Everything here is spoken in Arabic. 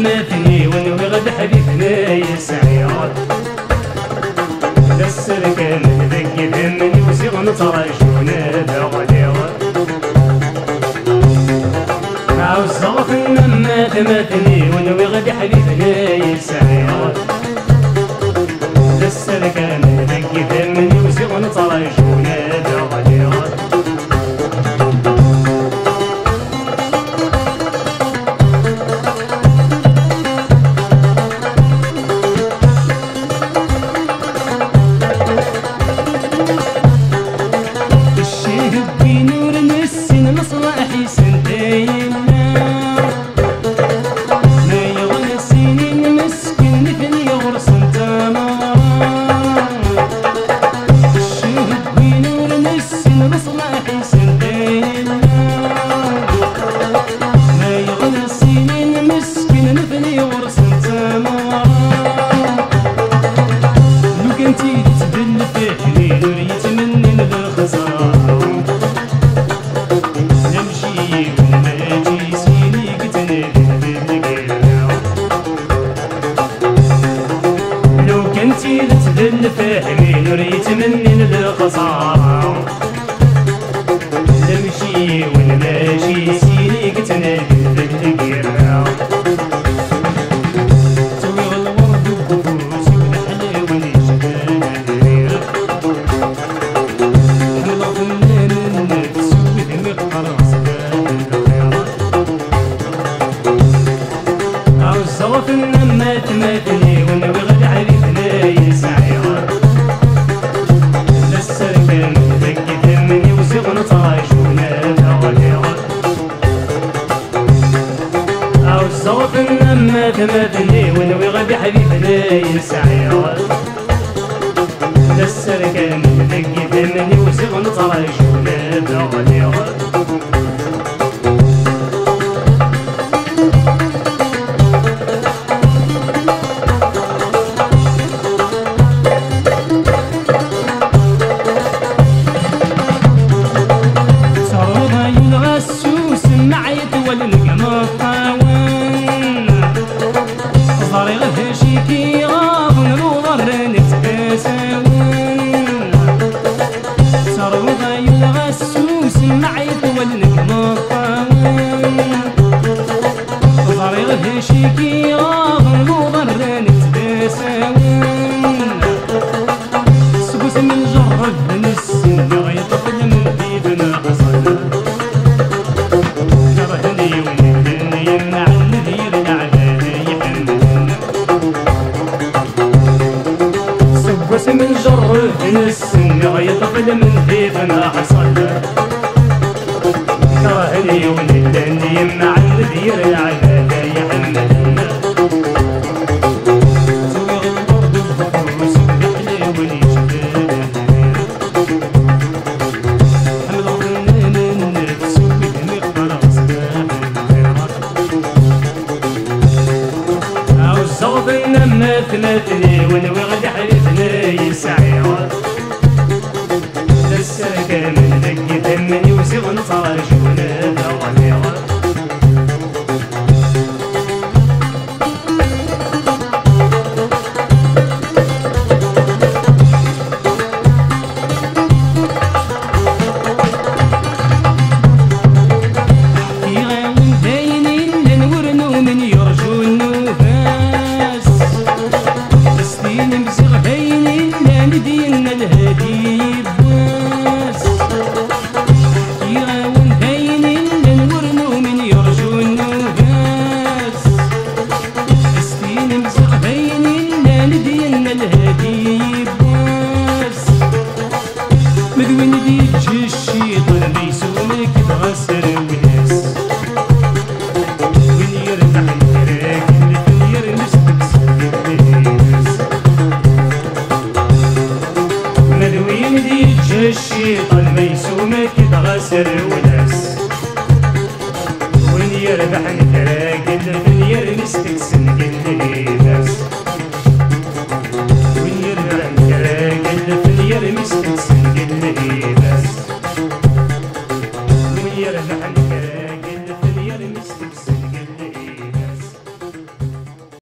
ماتني ونوي غد حبيبنا يسعير السركان ذكي ذمني وسيغ نتراجونا بغدير عوزغ ماتني ونوي غد حبيبنا يسعير السركان ذكي ذمني وسيغ نتراجونا بغدير فاهمين وريت مني الخسارة نمشي ونماشي سيني قتنادي بالقيرة توي الورد وكفوس والحلاوة نجبان دريرة حمل ظنان النفس ودمي خلاص بان الخيرة عوزغ ماتني ونوي غد حبيبنا يسعير ماتني ونوي غد حبيبنا يسعير السركان ذكي ذمني وسيغ نتراجونا بغدير شيكي راغم وضرن تبساون سقوس من جرب نسن يطفل من بيبنا حصل كرهني ونهدني يمنع النذير العباد يحمل سقوس من جرب نسن يطفل من بيبنا حصل كرهني ونهدني يمنع النذير العباد ماتني ونوي غد حبيبنا يسعير السركان ذكي ذمني وسيغ نتراجونا بغدير سيغ